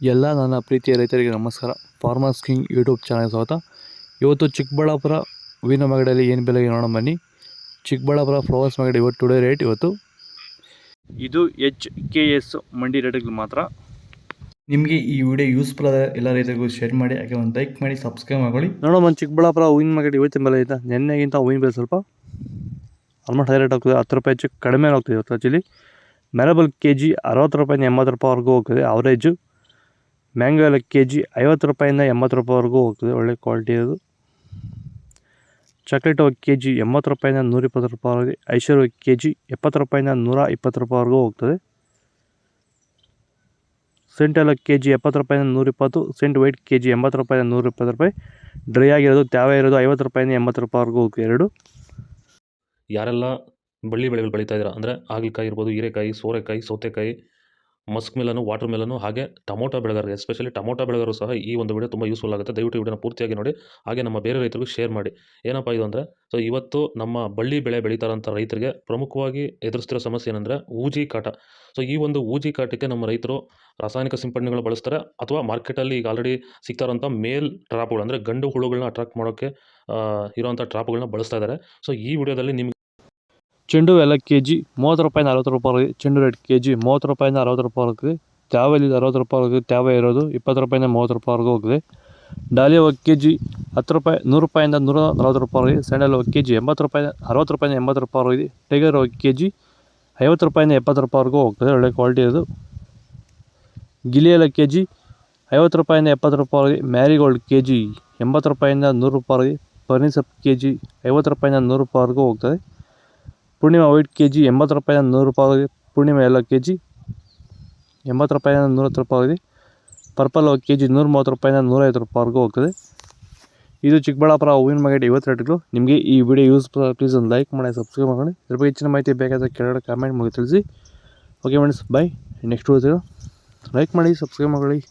ಎಲ್ಲ ನನ್ನ ಪ್ರೀತಿಯ ರೈತರಿಗೆ ನಮಸ್ಕಾರ. ಫಾರ್ಮರ್ಸ್ ಕಿಂಗ್ ಯೂಟ್ಯೂಬ್ ಚಾನಲ್ ಸ್ವಾಗತ. ಇವತ್ತು ಚಿಕ್ಕಬಳ್ಳಾಪುರ ಹೂವಿನ ಮಾರ್ಕೆಟಲ್ಲಿ ಏನು ಬೆಲೆಗೆ ನೋಡೋಣ ಬನ್ನಿ. ಚಿಕ್ಕಬಳ್ಳಾಪುರ ಫ್ಲವರ್ಸ್ ಮಾರ್ಕೆಟ್ ಇವತ್ತು ಟುಡೇ ರೇಟ್ ಇವತ್ತು ಇದು HKS ಮಂಡಿ ರೇಟ್ಗಳು ಮಾತ್ರ. ನಿಮಗೆ ಈ ವಿಡಿಯೋ ಯೂಸ್ಫುಲ್ ಆದ ಎಲ್ಲ ರೈತರಿಗೂ ಶೇರ್ ಮಾಡಿ, ಹಾಗೆ ಒಂದು ಲೈಕ್ ಮಾಡಿ, ಸಬ್ಸ್ಕ್ರೈಬ್ ಮಾಡಿ. ನೋಡೋಣ ಒಂದು ಚಿಕ್ಕಬಳ್ಳಾಪುರ ಹೂವಿನ ಮಾರ್ಕೆಟ್ ಇವತ್ತಿನ ಬೆಲೆ ಇದೆ. ನಿನ್ನೆಗಿಂತ ಹೂವಿನ ಬೆಲೆ ಸ್ವಲ್ಪ ಆಲ್ಮೋಸ್ಟ್ ಹೈ ರೇಟ್ ಹೋಗ್ತದೆ. 10 ರೂಪಾಯಿ ಹೆಚ್ಚು ಕಡಿಮೆ ಹೋಗ್ತದೆ ಇವತ್ತು. ಆ್ಯಕ್ಚುಲಿ ಮ್ಯಾರಬಲ್ KG 60 ರೂಪಾಯಿಂದ 80 ರೂಪಾಯಿವರೆಗೂ ಹೋಗ್ತದೆ ಅವರೇಜು. ಮ್ಯಾಂಗೋ ಎಲ್ಲ KG 50 ರೂಪಾಯಿಂದ 80 ರೂಪಾಯಿವರೆಗೂ ಹೋಗ್ತದೆ, ಒಳ್ಳೆ ಕ್ವಾಲಿಟಿ ಅದು. ಚಾಕ್ಲೇಟು KG 80 ರೂಪಾಯಿಂದ 120 ರೂಪಾಯಿವರೆಗೆ. ಐಶ್ವರ್ಯ KG 70 ರೂಪಾಯಿಂದ 120 ರೂಪಾಯಿವರೆಗೂ ಹೋಗ್ತದೆ. ಸೆಂಟ್ ಎಲ್ಲ KG 70 ರೂಪಾಯಿಂದ 120. ಸೆಂಟ್ ವೈಟ್ KG 80 ರೂಪಾಯಿಂದ 120 ರೂಪಾಯಿ. ಡ್ರೈ ಆಗಿರೋದು ತ್ಯಾವ ಇರೋದು 50 ರೂಪಾಯಿಂದ 80 ರೂಪಾಯಿವರೆಗೂ ಹೋಗ್ತದೆ ಎರಡು. ಯಾರೆಲ್ಲ ಬಳ್ಳಿ ಬೆಳೆಗಳು ಬೆಳೀತಾ ಇದ್ದೀರಾ ಅಂದರೆ ಹಾಗಲಕಾಯಿ ಇರ್ಬೋದು, ಹೀರೆಕಾಯಿ, ಸೋರೆಕಾಯಿ, ಸೌತೆಕಾಯಿ, ಮಸ್ಕ್ ಮೆಲನು, ವಾಟರ್ ಮೆಲನು, ಹಾಗೆ ಟೊಮೊಟೊ ಬೆಳೆಗಾರರು, ಎಸ್ಪೆಷಲಿ ಟೊಮೊಟೊ ಬೆಳೆಗಾರರು ಸಹ ಈ ಒಂದು ವಿಡಿಯೋ ತುಂಬ ಯೂಸ್ಫುಲ್ ಆಗುತ್ತೆ. ದಯವಿಟ್ಟು ವಿಡಿಯೋನ ಪೂರ್ತಿಯಾಗಿ ನೋಡಿ, ಹಾಗೆ ನಮ್ಮ ಬೇರೆ ರೈತರಿಗೂ ಶೇರ್ ಮಾಡಿ. ಏನಪ್ಪ ಇದು ಅಂದರೆ, ಸೊ ಇವತ್ತು ನಮ್ಮ ಬಳ್ಳಿ ಬೆಳೆ ಬೆಳೀತಾರಂಥ ರೈತರಿಗೆ ಪ್ರಮುಖವಾಗಿ ಎದುರಿಸ್ತಿರೋ ಸಮಸ್ಯೆ ಏನಂದರೆ ಊಜಿ ಕಾಟ. ಸೊ ಈ ಒಂದು ಊಜಿ ಕಾಟಕ್ಕೆ ನಮ್ಮ ರೈತರು ರಾಸಾಯನಿಕ ಸಿಂಪಡಣೆಗಳು ಬಳಸ್ತಾರೆ, ಅಥವಾ ಮಾರ್ಕೆಟಲ್ಲಿ ಈಗ ಆಲ್ರೆಡಿ ಸಿಗ್ತಾರಂಥ ಮೇಲ್ ಟ್ರಾಪ್ಗಳು ಅಂದರೆ ಗಂಡು ಹುಳುಗಳನ್ನ ಅಟ್ರಾಕ್ಟ್ ಮಾಡೋಕ್ಕೆ ಇರೋವಂಥ ಟ್ರಾಪ್ಗಳನ್ನ ಬಳಸ್ತಾ ಇದ್ದಾರೆ. ಸೊ ಈ ವಿಡಿಯೋದಲ್ಲಿ ನಿಮ್ಗೆ ಚೆಂಡು ಎಲ್ಲ KG 30 ರೂಪಾಯಿಂದ 40 ರೂಪಾಯಿ. ಚೆಂಡು ರೇಟ್ KG 30 ರೂಪಾಯಿಂದ 60 ರೂಪಾಯಿ ಹೋಗ್ತದೆ. ತ್ಯಾವಲ್ಲಿ 60 ರೂಪಾಯಿ ಹೋಗುತ್ತೆ. ತ್ಯಾವ ಇರೋದು 20 ರೂಪಾಯಿಂದ 30 ರೂಪಾಯಿವರೆಗೂ ಹೋಗ್ತದೆ. ಡಾಲಿಯ KG 10 ರೂಪಾಯಿ 100 ರೂಪಾಯಿಂದ 140 ರೂಪಾಯಿ. ಸ್ಯಾಂಡಲ್ KG 80 ರೂಪಾಯಿ 60 ರೂಪಾಯಿಂದ 80 ರೂಪಾಯಿ. ಟೈಗರ್ KG 50 ರೂಪಾಯಿಂದ 70 ರೂಪಾಯಿವರೆಗೂ ಹೋಗ್ತದೆ, ಒಳ್ಳೆ ಕ್ವಾಲಿಟಿ ಅದು. ಗಿಲಿ ಎಲ್ಲ KG 50 ರೂಪಾಯಿಂದ 70 ರೂಪಾಯಿ. ಮ್ಯಾರಿಗೋಲ್ಡ್ KG 80 ರೂಪಾಯಿಂದ 100 ರೂಪಾಯಿ. ಪರ್ನಿಸಪ್ KG 50 ರೂಪಾಯಿಂದ 100 ರೂಪಾಯಿವರೆಗೂ ಹೋಗ್ತದೆ. ಪೂರ್ಣಿಮಾ ವೈಟ್ KG 80 ರೂಪಾಯಿಂದ 100 ರೂಪಾಯಿ. ಪೂರ್ಣಿಮಾ ಎಲ್ಲ KG 80 ರೂಪಾಯಿಂದ 110 ರೂಪಾಯಿ. ಪರ್ಪಲ್ KG 130 ರೂಪಾಯಿಂದ 150 ರೂಪಾಯಿವರೆಗೂ ಹೋಗ್ತದೆ. ಇದು ಚಿಕ್ಕಬಳ್ಳಾಪುರ ಹೂವಿನ ಮಾರ್ಕೆಟ್ ಇವತ್ತು ರೇಟ್ಗಳು. ನಿಮಗೆ ಈ ವಿಡಿಯೋ ಯೂಸ್ಫುಲ್ ಪ್ಲೀಸ್ ಒಂದು ಲೈಕ್ ಮಾಡಿ, ಸಬ್ಸ್ಕ್ರೈಬ್ ಮಾಡಿ. ಇದ್ರ ಬಗ್ಗೆ ಹೆಚ್ಚಿನ ಮಾಹಿತಿ ಬೇಕಾದರೆ ಕೆಳಗಡೆ ಕಾಮೆಂಟ್ ಮಾಡಿ ತಿಳಿಸಿ. ಓಕೆ ಫ್ರೆಂಡ್ಸ್, ಬಾಯ್. ನೆಕ್ಸ್ಟ್ ವಿಡಿಯೋ ಲೈಕ್ ಮಾಡಿ, ಸಬ್ಸ್ಕ್ರೈಬ್ ಮಾಡಿ.